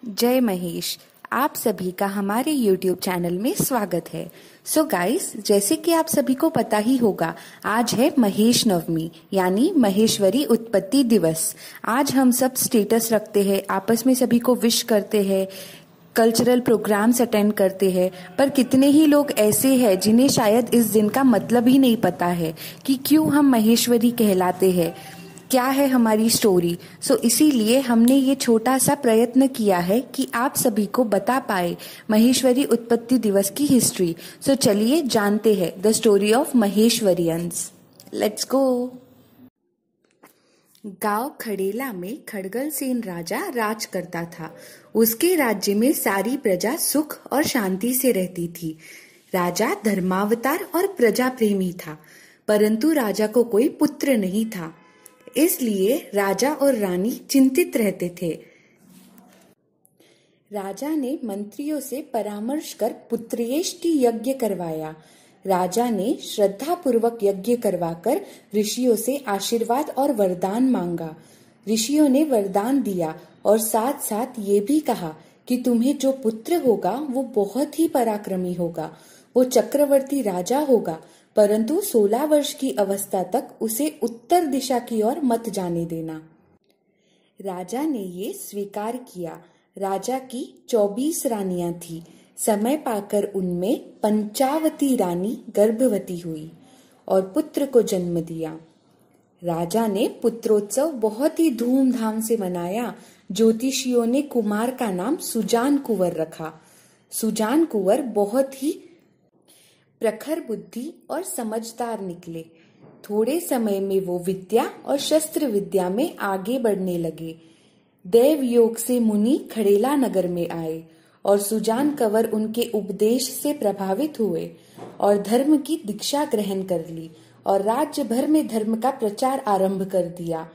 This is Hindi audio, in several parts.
जय महेश। आप सभी का हमारे YouTube चैनल में स्वागत है। सो गाइस, जैसे कि आप सभी को पता ही होगा, आज है महेश नवमी यानी महेश्वरी उत्पत्ति दिवस। आज हम सब स्टेटस रखते हैं, आपस में सभी को विश करते हैं, कल्चरल प्रोग्राम्स अटेंड करते हैं, पर कितने ही लोग ऐसे हैं जिन्हें शायद इस दिन का मतलब ही नहीं पता है कि क्यों हम महेश्वरी कहलाते हैं, क्या है हमारी स्टोरी। सो इसीलिए हमने ये छोटा सा प्रयत्न किया है कि आप सभी को बता पाए महेश्वरी उत्पत्ति दिवस की हिस्ट्री। सो चलिए जानते हैं the story of Maheshwarians. Let's go. गांव खड़ेला में खड़गलसेन राजा राज करता था। उसके राज्य में सारी प्रजा सुख और शांति से रहती थी। राजा धर्मावतार और प्रजा प्रेमी था, परंतु राजा को कोई पुत्र नहीं था। इसलिए राजा और रानी चिंतित रहते थे। राजा ने मंत्रियों से परामर्श कर पुत्रेष्टि यज्ञ करवाया। राजा ने श्रद्धा पूर्वक यज्ञ करवाकर ऋषियों से आशीर्वाद और वरदान मांगा। ऋषियों ने वरदान दिया और साथ साथ ये भी कहा कि तुम्हें जो पुत्र होगा वो बहुत ही पराक्रमी होगा। वो चक्रवर्ती राजा होगा, परंतु 16 वर्ष की अवस्था तक उसे उत्तर दिशा की ओर मत जाने देना। राजा ने ये स्वीकार किया। राजा की 24 रानियां थी। समय पाकर उनमें पंचावती रानी गर्भवती हुई और पुत्र को जन्म दिया। राजा ने पुत्रोत्सव बहुत ही धूमधाम से मनाया। ज्योतिषियों ने कुमार का नाम सुजान कुंवर रखा। सुजान कुंवर बहुत ही प्रखर बुद्धि और समझदार निकले। थोड़े समय में वो विद्या और शस्त्र विद्या में आगे बढ़ने लगे। देव योग से मुनि खड़ेला नगर में आए और सुजान कंवर उनके उपदेश से प्रभावित हुए और धर्म की दीक्षा ग्रहण कर ली और राज्य भर में धर्म का प्रचार आरंभ कर दिया।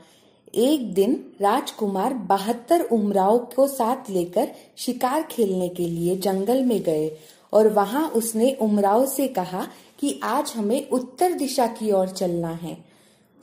एक दिन राजकुमार 72 उमराव को साथ लेकर शिकार खेलने के लिए जंगल में गए और वहां उसने उमराव से कहा कि आज हमें उत्तर दिशा की ओर चलना है।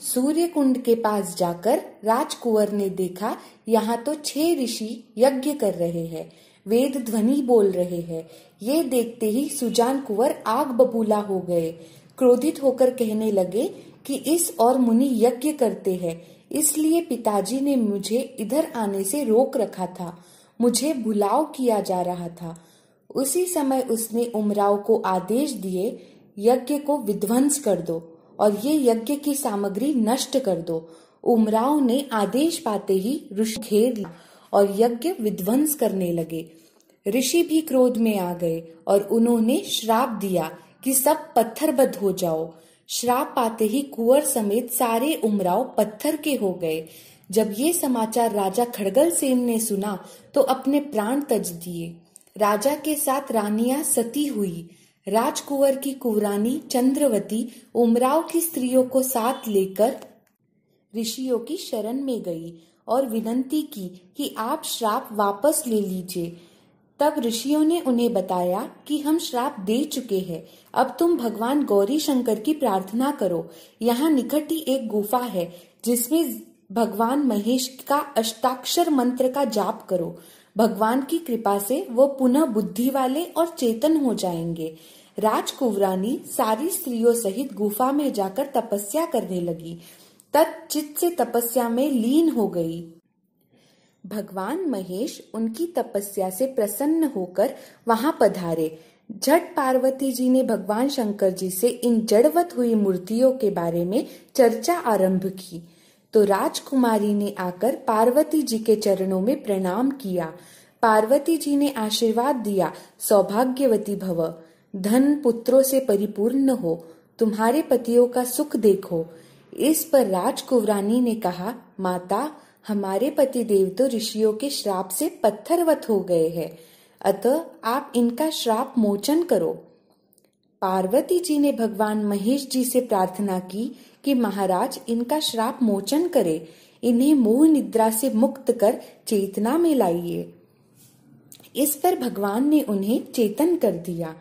सूर्य कुंड के पास जाकर राजकुंवर ने देखा, यहाँ तो 6 ऋषि यज्ञ कर रहे हैं, वेद ध्वनि बोल रहे हैं। ये देखते ही सुजान कुंवर आग बबूला हो गए। क्रोधित होकर कहने लगे कि इस और मुनि यज्ञ करते हैं, इसलिए पिताजी ने मुझे इधर आने से रोक रखा था, मुझे भुलाव किया जा रहा था। उसी समय उसने उमराव को आदेश दिए, यज्ञ को विध्वंस कर दो और ये यज्ञ की सामग्री नष्ट कर दो। उमराव ने आदेश पाते ही ऋषि घेर लिया और यज्ञ विध्वंस करने लगे। ऋषि भी क्रोध में आ गए और उन्होंने श्राप दिया कि सब पत्थरबद्ध हो जाओ। श्राप पाते ही कुंवर समेत सारे उमराव पत्थर के हो गए। जब ये समाचार राजा खड़गलसेन ने सुना तो अपने प्राण तज दिए। राजा के साथ रानियां सती हुई। राजकुंवर की कुंवरानी चंद्रवती उमराव की स्त्रियों को साथ लेकर ऋषियों की शरण में गई और विनती की कि आप श्राप वापस ले लीजिए। तब ऋषियों ने उन्हें बताया कि हम श्राप दे चुके हैं, अब तुम भगवान गौरी शंकर की प्रार्थना करो। यहाँ निकट ही एक गुफा है जिसमें भगवान महेश का अष्टाक्षर मंत्र का जाप करो। भगवान की कृपा से वो पुनः बुद्धि वाले और चेतन हो जाएंगे। राजकुंवरानी सारी स्त्रियों सहित गुफा में जाकर तपस्या करने लगी। तत्चित से तपस्या में लीन हो गई। भगवान महेश उनकी तपस्या से प्रसन्न होकर वहां पधारे। झट पार्वती जी ने भगवान शंकर जी से इन जड़वत हुई मूर्तियों के बारे में चर्चा आरंभ की तो राजकुमारी ने आकर पार्वती जी के चरणों में प्रणाम किया। पार्वती जी ने आशीर्वाद दिया, सौभाग्यवती भव, धन पुत्रों से परिपूर्ण हो, तुम्हारे पतियों का सुख देखो। इस पर राजकुंवरानी ने कहा, माता, हमारे पति देव तो ऋषियों के श्राप से पत्थरवत हो गए हैं, अतः आप इनका श्राप मोचन करो। पार्वती जी ने भगवान महेश जी से प्रार्थना की कि महाराज इनका श्राप मोचन करे, इन्हें मोह निद्रा से मुक्त कर चेतना में लाइए। इस पर भगवान ने उन्हें चेतन कर दिया।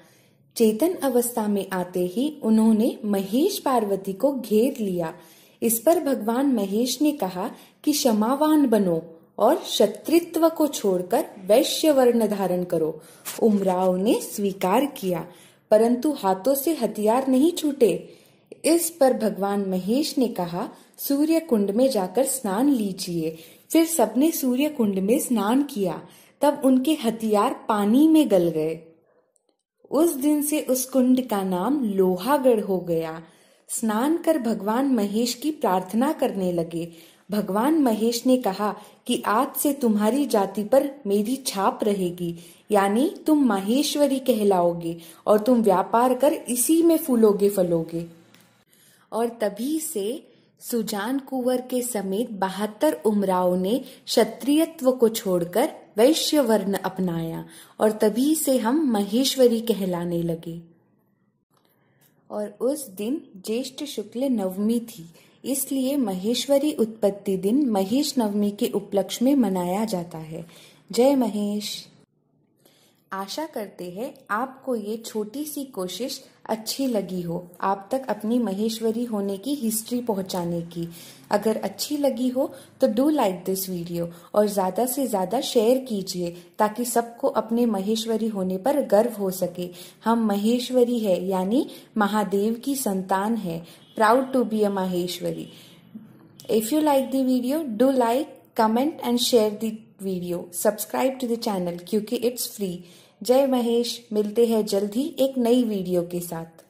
चेतन अवस्था में आते ही उन्होंने महेश पार्वती को घेर लिया। इस पर भगवान महेश ने कहा कि क्षमावान बनो और क्षत्रित्व को छोड़कर वैश्य वर्ण धारण करो। उमराव ने स्वीकार किया, परंतु हाथों से हथियार नहीं छूटे। इस पर भगवान महेश ने कहा, सूर्य कुंड में जाकर स्नान लीजिए। फिर सबने सूर्य कुंड में स्नान किया। तब उनके हथियार पानी में गल गए। उस दिन से उस कुंड का नाम लोहागढ़ हो गया। स्नान कर भगवान महेश की प्रार्थना करने लगे। भगवान महेश ने कहा कि आज से तुम्हारी जाति पर मेरी छाप रहेगी, यानी तुम माहेश्वरी कहलाओगे और तुम व्यापार कर इसी में फूलोगे फलोगे। और तभी से सुजान कुंवर के समेत 72 उमराव ने क्षत्रियत्व को छोड़कर वैश्य वर्ण अपनाया और तभी से हम महेश्वरी कहलाने लगे। और उस दिन ज्येष्ठ शुक्ल नवमी थी, इसलिए महेश्वरी उत्पत्ति दिन महेश नवमी के उपलक्ष्य में मनाया जाता है। जय महेश। आशा करते हैं आपको ये छोटी सी कोशिश अच्छी लगी हो, आप तक अपनी महेश्वरी होने की हिस्ट्री पहुंचाने की। अगर अच्छी लगी हो तो डू लाइक दिस वीडियो और ज्यादा से ज्यादा शेयर कीजिए ताकि सबको अपने महेश्वरी होने पर गर्व हो सके। हम महेश्वरी है, यानी महादेव की संतान है। Proud to be a Maheshwari. If you like the video, do like, comment and share the video. Subscribe to the channel क्योंकि इट्स फ्री। जय महेश। मिलते हैं जल्द ही एक नई वीडियो के साथ।